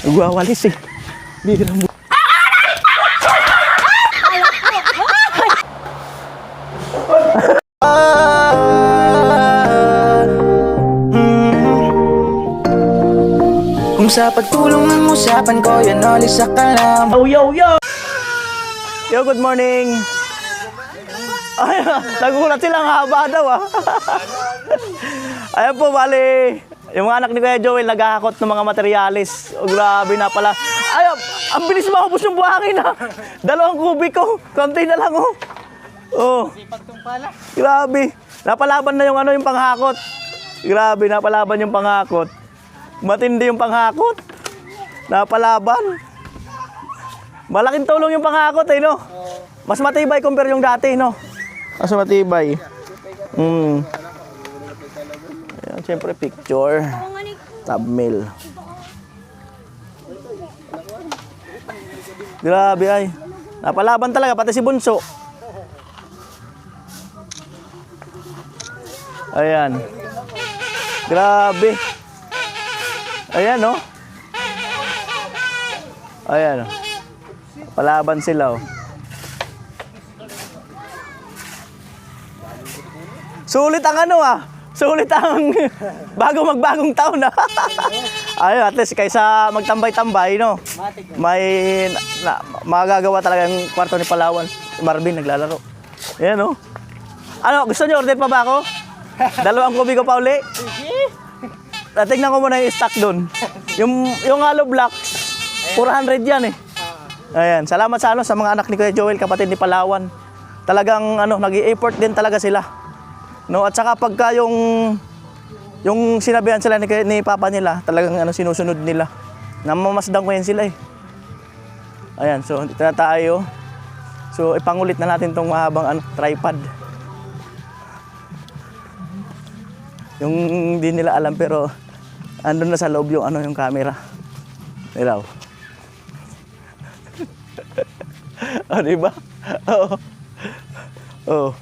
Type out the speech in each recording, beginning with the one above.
Nagwawalis eh. Bira mo. Kung sa pagtulong ng usapan ko, yan alis sa kalam. Oh, yo, yo! Yo, good morning! Ay, nagulat silang haba daw ah. Ayan po, bali. Yung mga anak ni Kuya Joel naghahakot ng mga materialis. Oh, grabe na pala. Ay, ang bilis maubos yung buhangin ah. 2 kubiko. Konti na lang oh. Oh. Grabe. Napalaban na yung yung panghakot. Grabe, napalaban yung panghakot. Matindi yung panghakot. Napalaban. Malaking tulong yung panghakot eh, no? Mas matibay compare yung dati, no? Mas matibay. Ayan, siyempre picture. Thumbnail. Grabe ay. Napalaban talaga, pati si Bunso. Ayan. Grabe. Ayan, no? Ayan, no? Palaban sila, oh. Sulit ang sulit ang magbagong taon, ah. Ayun, at least kaysa magtambay-tambay, no? May magagawa talaga yung kwarto ni Palawan. Marvin naglalaro. Ayan, no? Ano, gusto niyo order pa ba ako? 2 kubiko pa uli? Tingnan ko muna yung stock doon. Yung hollow blocks, 400 yan eh. Ayan, salamat sa mga anak ni Kuya Joel, kapatid ni Palawan. Talagang nag-i-effort din talaga sila. No, at saka pagka yung sinabihan sila ni papa nila, talagang sinusunod nila. Namamasdan ko yan sila eh. Ayan, so dito na tayo. So ipangulit na natin tong mahabang tripod. Yung hindi nila alam pero andun na sa loob yung yung camera. Dilaw. Oh, diba? Oo. Oo.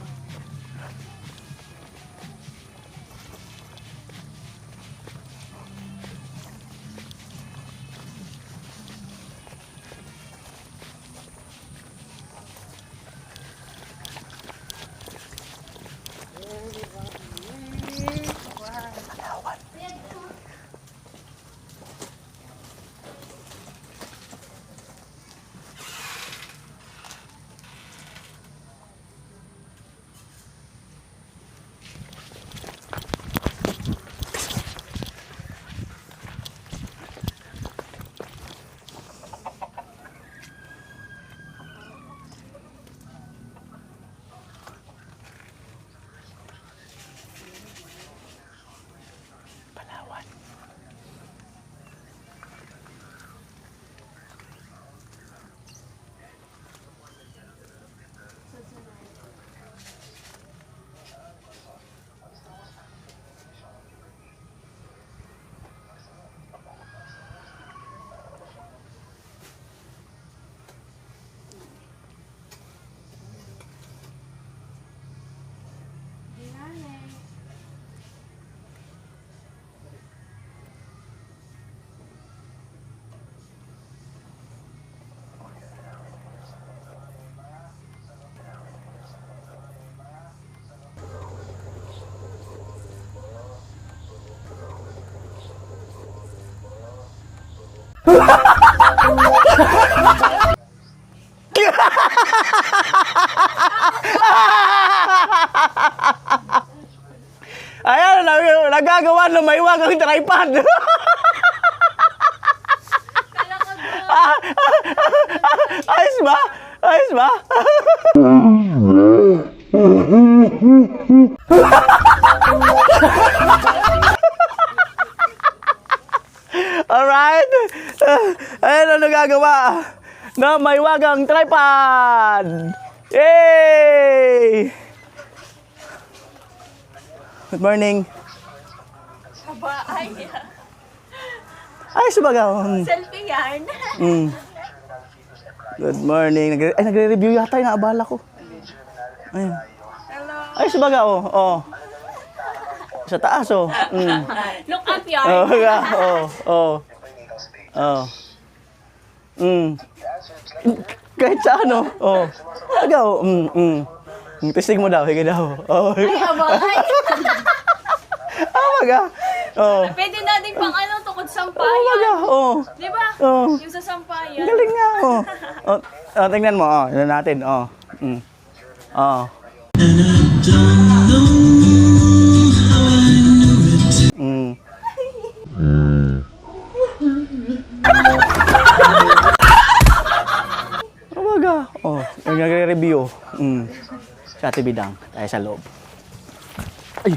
Ayan, nagagawa ng maiwag ang tripod. Ayos ba? Ayos ba? Alright. Ayan, gagawa na maiwag ang tripod. Yay! Good morning. Aba, ay. Ay, subaga. Selfie yan. Good morning. Nagre-review yata yung naabala ko. Ayun. Hello. Ay, subaga, oh. Oh. Sa taas, oh. Look up yan. Oh, yeah. Oh, oh. Oh. Kahit sa ano. Oh. Ikaw, Testing mo daw, hige daw. Oh. Ay, aba, ay. Maga. Oh. Pwede natin pang ano, tukod Maga. sampayan. Oh. Di ba? Oh. Yung sa sampayan. Galing nga. Oh. Oh, tingnan mo. Oh, yun natin. Oh. Oh. Maga. Oh, yung nagre-review. Sa Ate Bidang, tayo sa loob. Ay.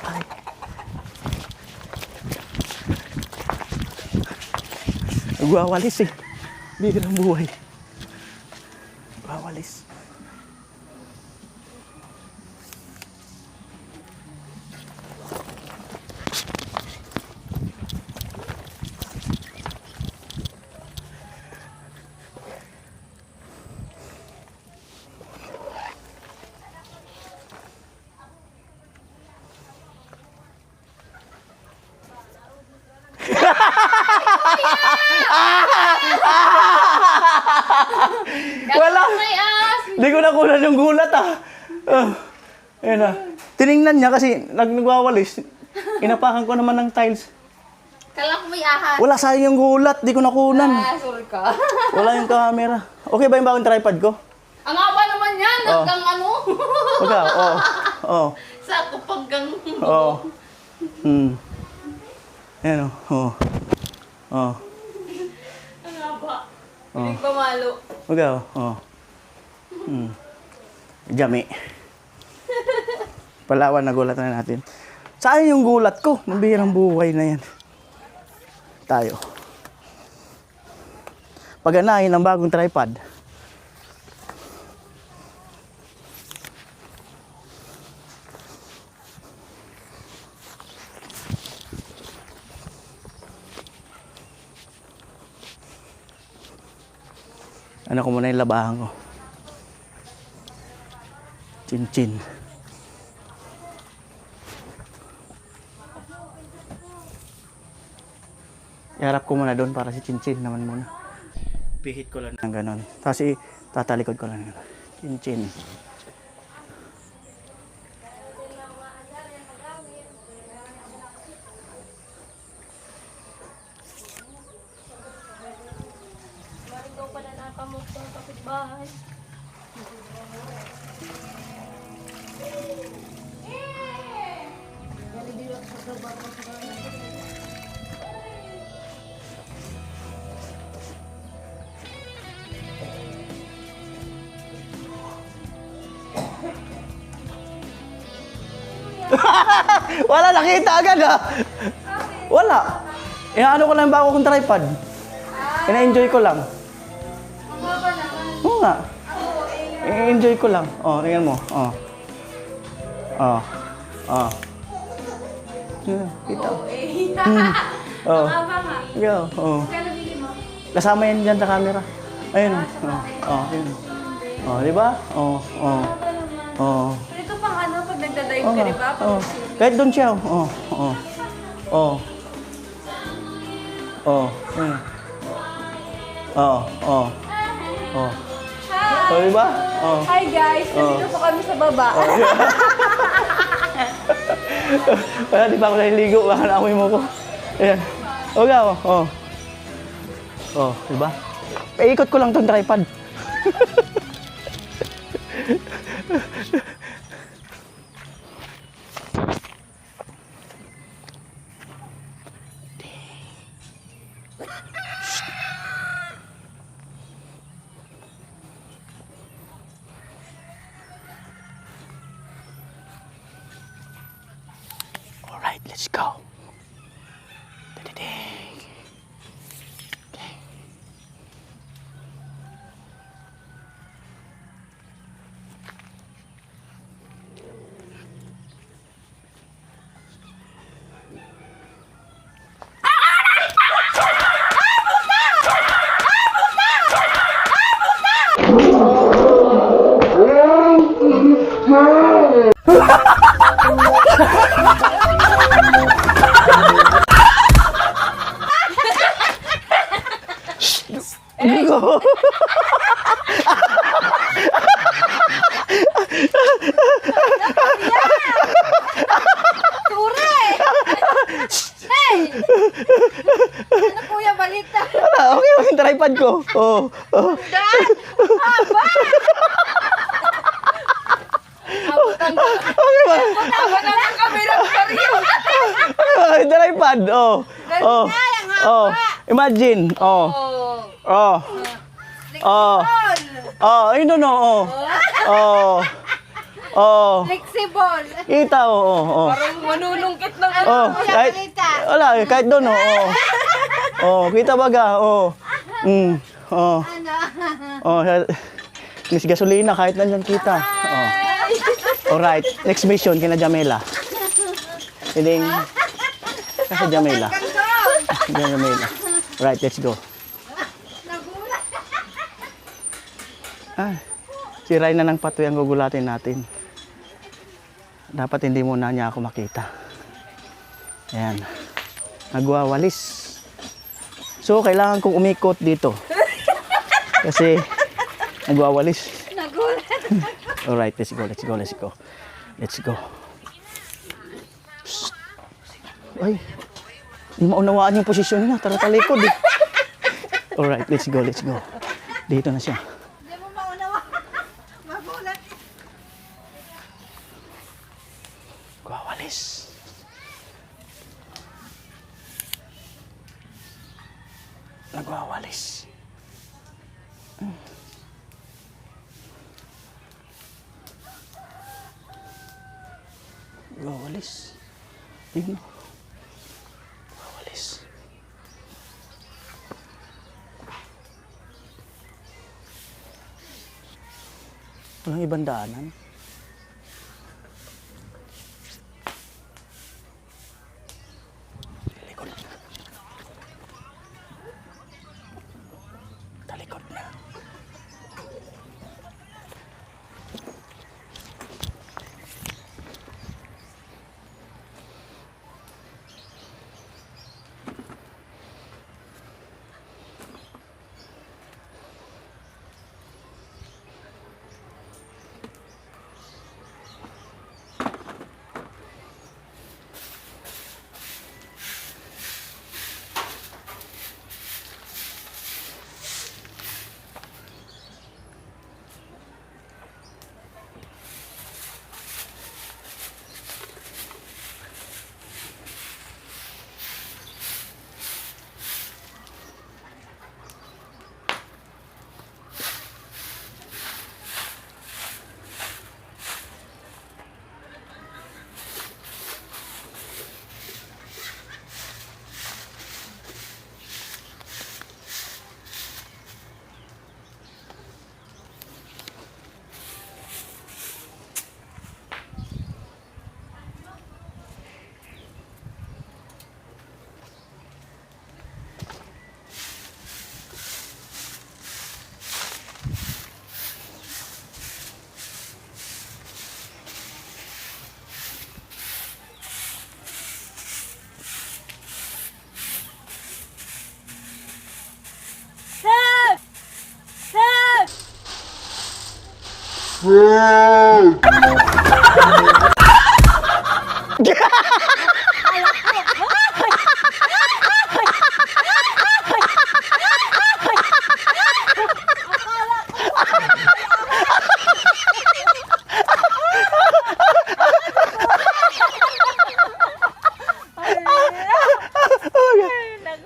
Ay. Nagwawalis eh. Bigil ang buhay. Nagwawalis. Wala. May as. Di ko nakunan yung gulat ah. Ayun ah. Tiningnan niya kasi nagwawalis. Inapakan ko naman ng tiles. Kala ko may ahas. Wala, sayang yung gulat. Di ko nakunan. Sorry ka. Wala yung camera. Okay ba yung bagong tripod ko? Ang haba naman yan. Oh. Hanggang ano. Ikaw, oo. Oo. Sa kupaggang. Oo. Ayan o. Oo. Oo. Ang haba. Oh. Piling pamalo. Ikaw, oo. Jami. Palawan, nagulat na natin. Saan yung gulat ko? Mabihirang buhay na yan. Tayo. Paganahin ng bagong tripod. Ano ko muna yung labahan ko. Chin-chin. Iharap ko muna doon para si Chin-chin naman muna. Pihit ko lang ng ganon. Tapos tatalikod ko lang. Chin-chin. Ikaw pala nakamot ng kapitbahay. Wala, nakita agad ah. Wala. Ano ko lang bago kong tripod. Ina-enjoy ko lang. Ang baba naman. Oo nga. I-enjoy ko lang. Oh, tingnan mo. Oh. Oh. Oh. Kita. Oh. Ang haba nga. Yeah. Oh. Kaya nabili mo? Kasama yan dyan sa camera. Ayun. Oh. Oh. Ayun. Oh, di ba? Oh. Oh. Oh. Pero ito pang ano, pag nagdadive Oh. ka, di ba? Pag Oh. Kahit doon siya. Oh. Oh. Oh. Oh. Ayun. Oh. Oh. Oh. Hi! Oh, di ba? Oh. Hi guys! Nandito po kami sa baba. Wala, di pa ako naliligo. Baka naamoy mo ko. Ayan. O nga, oh. Oh. Oh, di ba? Paikot ko lang tong tripod. All right, let's go. Da-da-ding. Okay. ko. Ture! Hey! Ano kuya, balita? Okay, yung tripod ko. Oh. Daan! Haba! Abutan ko. Okay ba? Abutan ng kamera ko rin. Okay, yung tripod. Oh. Oh. Oh. Imagine. Oh. Oh. Oh. Oh, ayun no. Oh. Oh. Oh. Flexible. Kita, oh. Parang manunungkit ng ano. Oh, Kuya, kahit, balita. wala, kahit doon, oh. Oh, kita baga, oh. Oh. Oh, Miss Gasolina, kahit nandiyan kita. Oh. Alright, next mission, kina Jamela. Piling, kasi Jamela. Jamela. Right, let's go. Ah, si Ryan na ng patoy ang gugulatin natin. Dapat hindi muna niya ako makita. Ayan. Nagwawalis. So, kailangan kong umikot dito. Kasi, nagwawalis. Nagulat. Alright, let's go. Let's go. Psst. Ay, hindi maunawaan yung posisyon niya. Tara talikod eh. Alright, let's go. Dito na siya. Hindi mo maunawa. Magulat. Nagwawalis. Nagwawalis. Nagwawalis. Yun. Nagwawalis. Walang ibang daanan. Talikod. Talikod na.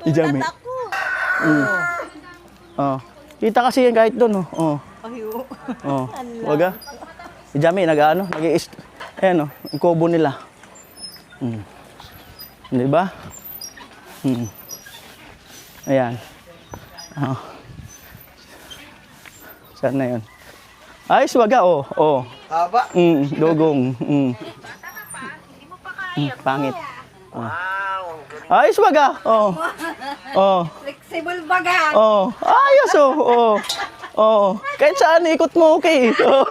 Ijami. Oh. Kita kasi yan kahit doon, oh. Oh. Waga. Ijami, nag-ano, ayan, oh, ang kubo nila. Di ba? Ayan. Oh. Saan na yun? Ayos, waga, oh. Oh. Haba. Dugong. Pangit. Oh. Ayos, waga. Oh. Oh. Flexible baga. Oh. Ayos, oh. Oh. Oh. Kahit saan ikot mo, okay. Oh.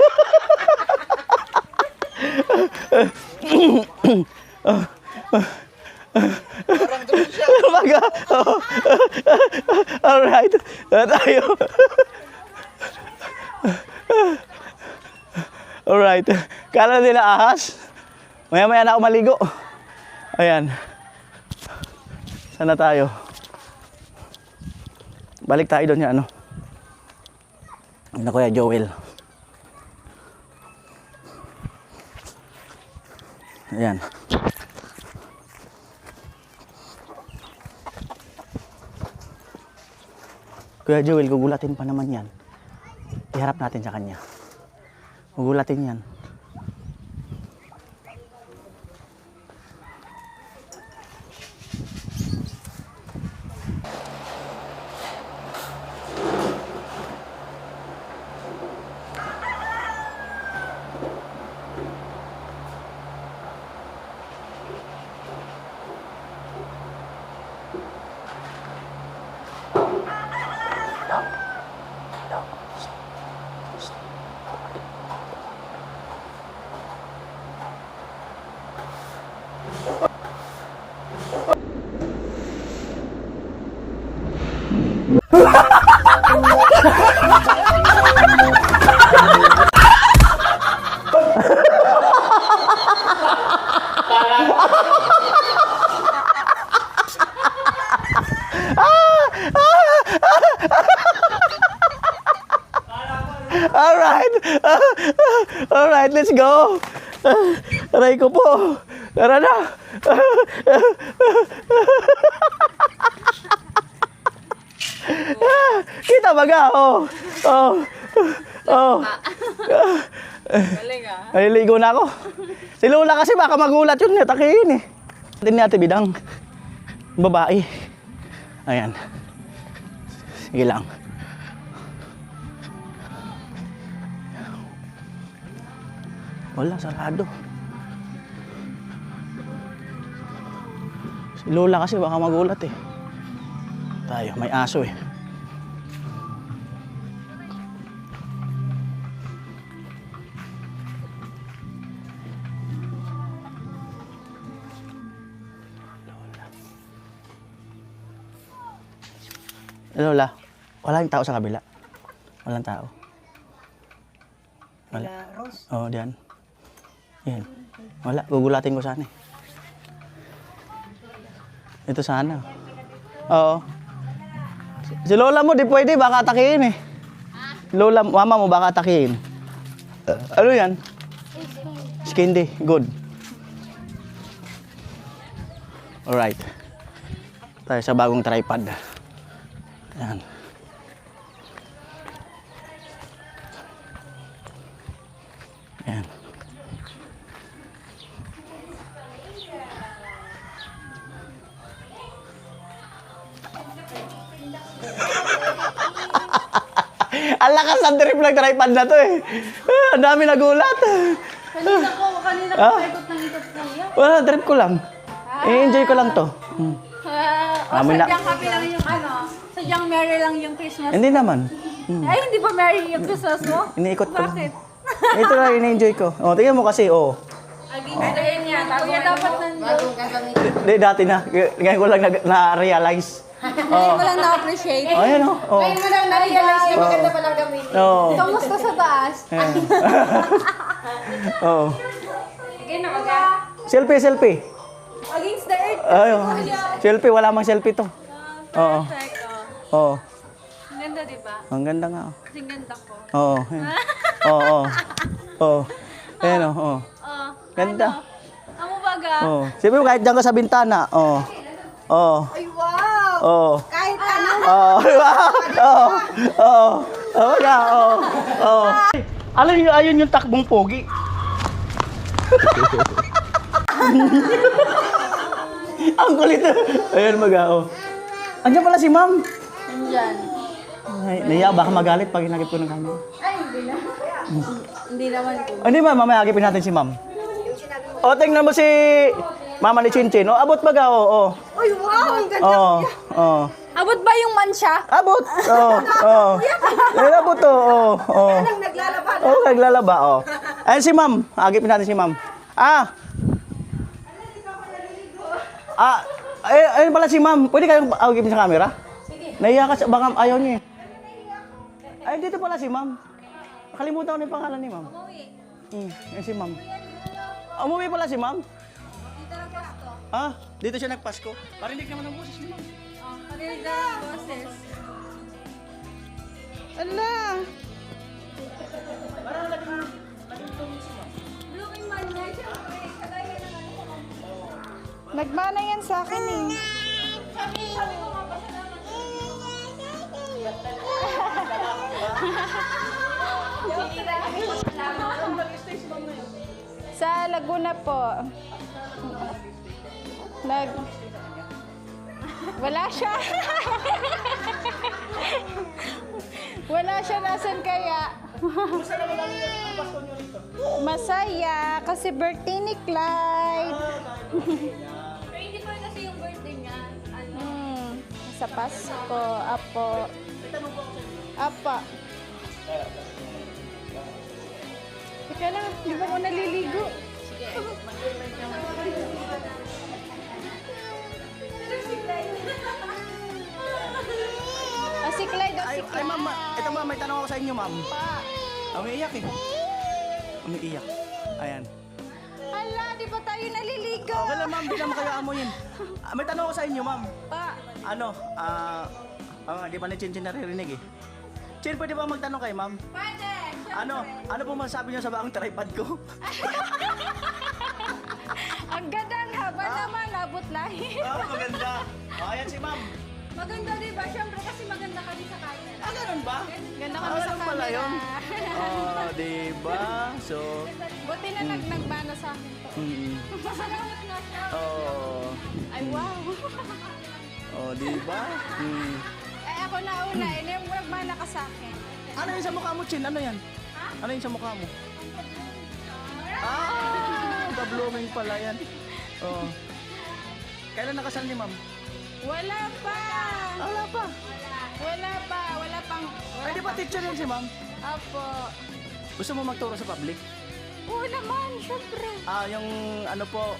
Parang doon siya. Baga. Oh. Alright. Tayo. Alright. Kala nila ahas. Maya-maya na ako maligo. Ayan. Sana tayo. Balik tayo doon yan, ano. Ano Kuya Joel. Ayan. Kuya Joel, gugulatin pa naman yan. Iharap natin sa kanya. Gugulatin yan. Alright. Alright, let's go. Aray ko po. Tara na. Kita ba ga? Oh. Oh. Oh. Galing ah. Ay, ligo na ako. Si Lola kasi baka magulat yun. Natakihin eh. Atin ni Ate Bidang. Babae. Ayan. Sige lang. Wala, sarado. Si Lola kasi baka magulat eh. Tayo, may aso eh. Lola, wala yung tao sa kabila. Walang tao. Wala. Oo, diyan. Yan. Wala, gugulatin ko sana eh. Ito sana. Oo. Si Lola mo, di pwede, baka atakihin eh. Lola, mama mo, baka atakihin. Ano yan? Skindy, good. Alright. Tayo sa bagong tripod. Yan. Yan. Ang lakas ng trip ng tripod na to eh. Ang dami nagulat. Kanina ko ikot ng yan. Wala, trip ko lang. I-enjoy ko lang to. Amin na. Sadyang happy lang yung ano. Sadyang merry lang yung Christmas. Hindi naman. Ay, hindi ba merry yung Christmas mo? Iniikot ko lang. Bakit? Ito lang, in-enjoy ko. O, tingnan mo kasi, o. Again yan. Kuya dapat nandun. Hindi, dati na. Ngayon ko lang na-realize. Hindi ko lang na-appreciate. O, ayan o. O. Ngayon mo lang na-realize yung maganda palang gamitin. Oo. Kamusta sa taas? Oo. Sige na, maga. Selfie, selfie. Against the earth. Ayun. Selfie, wala mang selfie to. Oo. Perfect, oh. Oo. Ang ganda, di ba? Ang ganda nga. Oh. Kasing ganda ko. Oo. Ayan. Oo. Oo. Ayan o. Oo. Oh. Ganda. Amo baga? Oo. Siyempre, kahit dyan ka sa bintana. Oo. Oo. Ay, wow! Oo. Kahit ano. Oo. Oo. Oo. Oo na. Oo. Oo. Alam niyo, ayun yung takbong pogi. Ang kulit. Ayan mag-ao. Andiyan pala si ma'am. Nandyan. Ay, nahiya, baka magalit pag inagip ko ng camera. Ay, hindi na. Hindi naman ko. Hindi ba, mamaya agipin natin si ma'am. O, tingnan mo si mama ni Chinchin. O, abot baga, o. Ay, wow! Ang ganda. O, o. Abot ba yung mansya? Abot. O, o. Ay, abot, o. O, o. Naglalaba. O, naglalaba, o. Ayun si ma'am. Agipin natin si ma'am. Ah. Ayun pala si ma'am. Pwede kayong awagin sa camera? Sige. Nahiya ka, baka ayaw niya eh. Ay, dito pala si ma'am. Kalimutan ko na yung pangalan ni ma'am. Yan si ma'am. Umuwi pala si ma'am? Dito lang pasto. Dito siya nagpasko. Parinig naman ang boses ni ma'am. Parinig na ang boses. Ala! Parang laging tumisi ma'am. Blooming man niya, syempre. Kagaya ng ano ko. Nagmana yan sa akin eh. Sabi ko nga, pasalamat. Sa Laguna po. Wala siya. Wala siya, nasan kaya? Masaya kasi birthday ni Clyde. Pero hindi pa rin kasi yung birthday niya. Ano? Sa Pasko, apo. Apa. Teka lang, di ba ako naliligo? Si Clyde o si Ay Clyde. ma'am, ito ma'am, may tanong ako sa inyo ma'am. Pa. Umiiyak eh. Umiiyak. Ayan. Hala, di ba tayo naliligo? Okay lang ma'am, di naman kayo amoyin. May tanong ako sa inyo ma'am. Pa. Di ba ni Chin naririnig eh? Chin, pwede ba magtanong kay ma'am? Pwede! Ano po masasabi niyo sa baong tripod ko? Ang ganda, ang haba naman, abot lahi. Maganda. Ayan si ma'am. Maganda di ba? Syempre kasi maganda ka din sa camera. Ganun ba? Ganda kami sa Ganun pala camera. yun. Di ba? So, Buti na nagbana sa akin to. Masalamat na siya. Ay, wow. Di ba? Ay, ako na una, yung nagbana ka sa akin. Ano yung sa mukha mo, Chin? Ano yan? Ano yung sa mukha mo? Blooming pala yan. Kailan nakasal ni ma'am? Wala pa. Wala pa. Wala pang. Ay, di ba teacher yan si ma'am? Apo. Gusto mo magturo sa public? Oo naman, syempre. Yung ano po,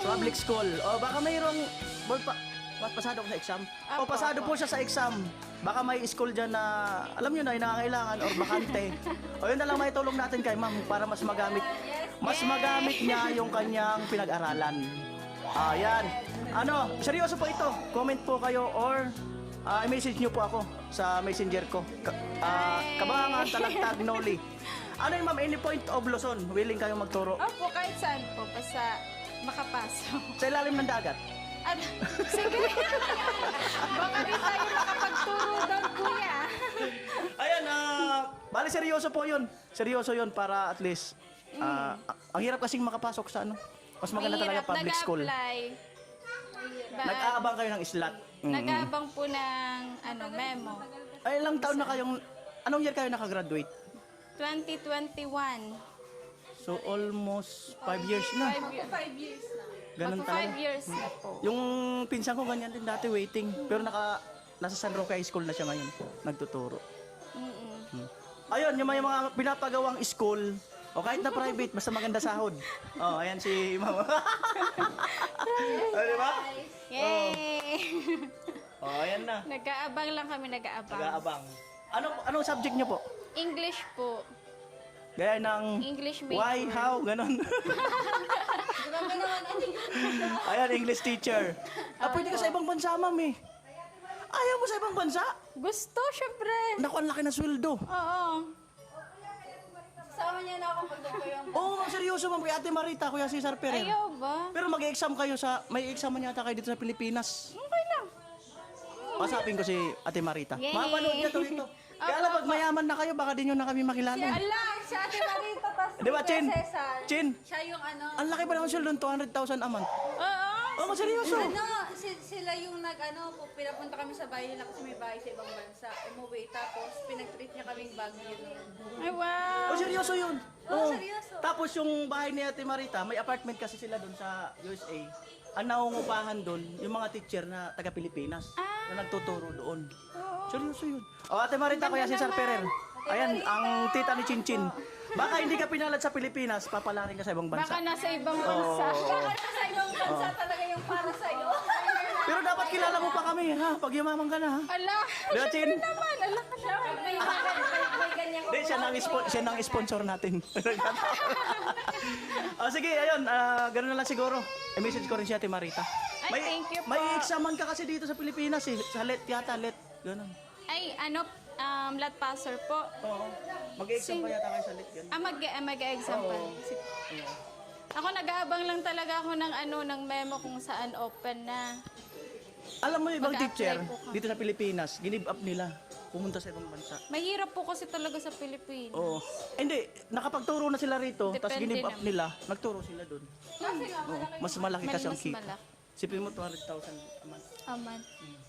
sa public school. Baka mayroong, pasado ko sa exam. Apo, Pasado po siya sa exam. Baka may school dyan na, alam nyo na, nangangailangan or bakante. Yun na lang may tulong natin kay ma'am para mas magamit niya yung kanyang pinag-aralan. Yan. Seryoso po ito. Comment po kayo or i-message nyo po ako sa messenger ko. Kabangan, Talagtag, Noli. Ano yung ma'am, any point of Luzon? Willing kayong magturo? Opo, kahit saan po, basta makapasok. Sa ilalim ng dagat? Sige. Baka di tayo makapagturo doon, kuya. Ayan, bali seryoso po yun. Seryoso yun para at least, ang hirap kasing makapasok sa mas maganda talaga Mahirap, public school. nag-apply. Nag-aabang kayo ng slot. Nag-aabang po ng memo. Ay, ilang taon na kayong, anong year kayo nakagraduate? 2021. So, almost 5 years na. 5 years na. Ganun Magpa 5 talaga. years na po. Yung pinsan ko ganyan din dati waiting. Pero nasa San Roque High School na siya ngayon. Nagtuturo. Ayun, yung mga pinapagawang school, o kahit na private, basta maganda sahod. Ayan si mama. Di ba? Yay! Ayan na. Nag-aabang lang kami, nag-aabang. Nag-aabang. Anong subject niyo po? English po. Gaya ng English major. why, how, ganon. Grabe naman. Ayan, English teacher. Pwede ka sa ibang bansa, ma'am eh. Ayaw mo sa ibang bansa? Gusto, syempre. Naku, ang laki ng sweldo. Oo. Sama niya na ako pag yung Oo, seryoso ma'am. Kay Ate Marita, Kuya Cesar Ferrer. Ayaw ba? Pero mag-exam kayo may exam man yata kayo dito sa Pilipinas. Okay lang. Pasapin ko si Ate Marita. Yay! Mapanood niya to dito. Kaya alam, pag mayaman na kayo, baka di nyo na kami makilala. Ala, siya Ate Marita, tas Di ba, Chin? Cesar. Chin, Siya yung ang laki pa naman sweldo, 200,000 a month. Oo. Oo, seryoso. Sila yung pinapunta kami sa bahay nila kasi may bahay sa ibang bansa. Umuwi, tapos pinag-treat niya kaming Baguio noon. Ay, wow. Seryoso yun. Oo, seryoso. Tapos yung bahay ni Ate Marita, may apartment kasi sila doon sa USA. Ang nangungupahan doon, yung mga teacher na taga-Pilipinas na nagtuturo doon. Seryoso yun. Ate Marita, Kuya Cesar Ferrer. Ayan, ang tita ni Chinchin. Baka hindi ka pinalad sa Pilipinas, papalarin ka sa ibang Baka bansa. nasa ibang bansa. Baka sa ibang bansa talaga yung para sa'yo. Pero dapat kilala mo pa kami, ha? Pag yumaman ka na, ha? Ala, Di ba, Chin? naman, ala ka naman. May ganyan ko. Hindi, siya nang sponsor natin. Sige, ayun, gano'n na lang siguro. I-message ko rin si Ate Marita. Ay, thank you po. May examan ka kasi dito sa Pilipinas, eh. Sa LET yata, LET. Gano'n. Ay, ano, lat passer po. Oo. Mag-exam pa yata kayo sa LET, gano'n. Mag-exam pa. Oo. Ako nag-aabang lang talaga ako ng ng memo kung saan open na. Alam mo yung ibang Mag-a-apply teacher po ka. dito sa Pilipinas, give up nila. Pumunta sa ibang bansa. Mahirap po kasi talaga sa Pilipinas. Oo. Hindi, nakapagturo na sila rito, tapos Depende give up naman. nila, nagturo sila doon. Kasi nga, Oo. Mas malaki kasi ang Mas kita. malaki. Sipin mo 200,000 a month. Aman.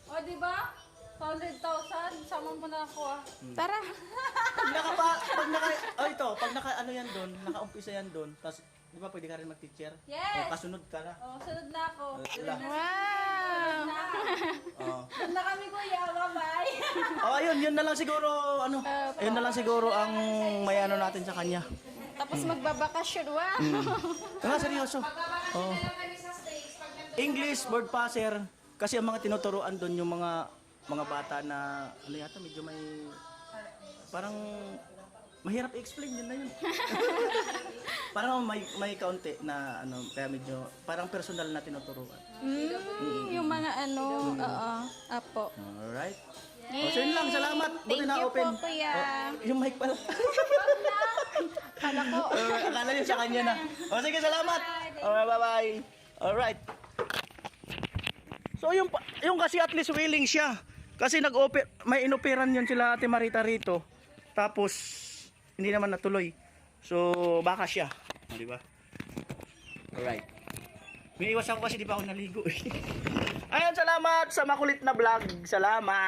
O, di ba? 100,000. Sama mo na ako ah. Tara. Pag naka ano yan doon, naka-umpisa yan doon, tapos di ba pwede ka rin mag-teacher? Yes! O, kasunod ka na. O, sunod na ako. Wala. Wow. Oo. Sunod na kami kuya. Bye-bye. Oh, ayun, yun na lang siguro, yun na lang siguro ang may ano natin sa kanya. Tapos magbabakasyon. Wow. Nga, seryoso. Oh. English, word passer, kasi ang mga tinuturuan doon yung mga bata na, ano yata, medyo may, parang, mahirap i-explain, yun na yun. Parang may kaunti na, kaya medyo, parang personal na tinuturuan. Yung mga oo. Apo. Alright. So yun lang, salamat. Buti Thank na you open. po, kuya. Yung mic pala. Kala ko. Akala nyo sa kanya na. O sige, salamat. Okay, bye-bye. Alright. So yung kasi at least willing siya. Kasi may inoperan yun sila Ate Marita rito. Tapos hindi naman natuloy. So baka siya. Di ba? Alright. May iwas ako kasi di pa ako naligo. Ayun, salamat sa makulit na vlog. Salamat.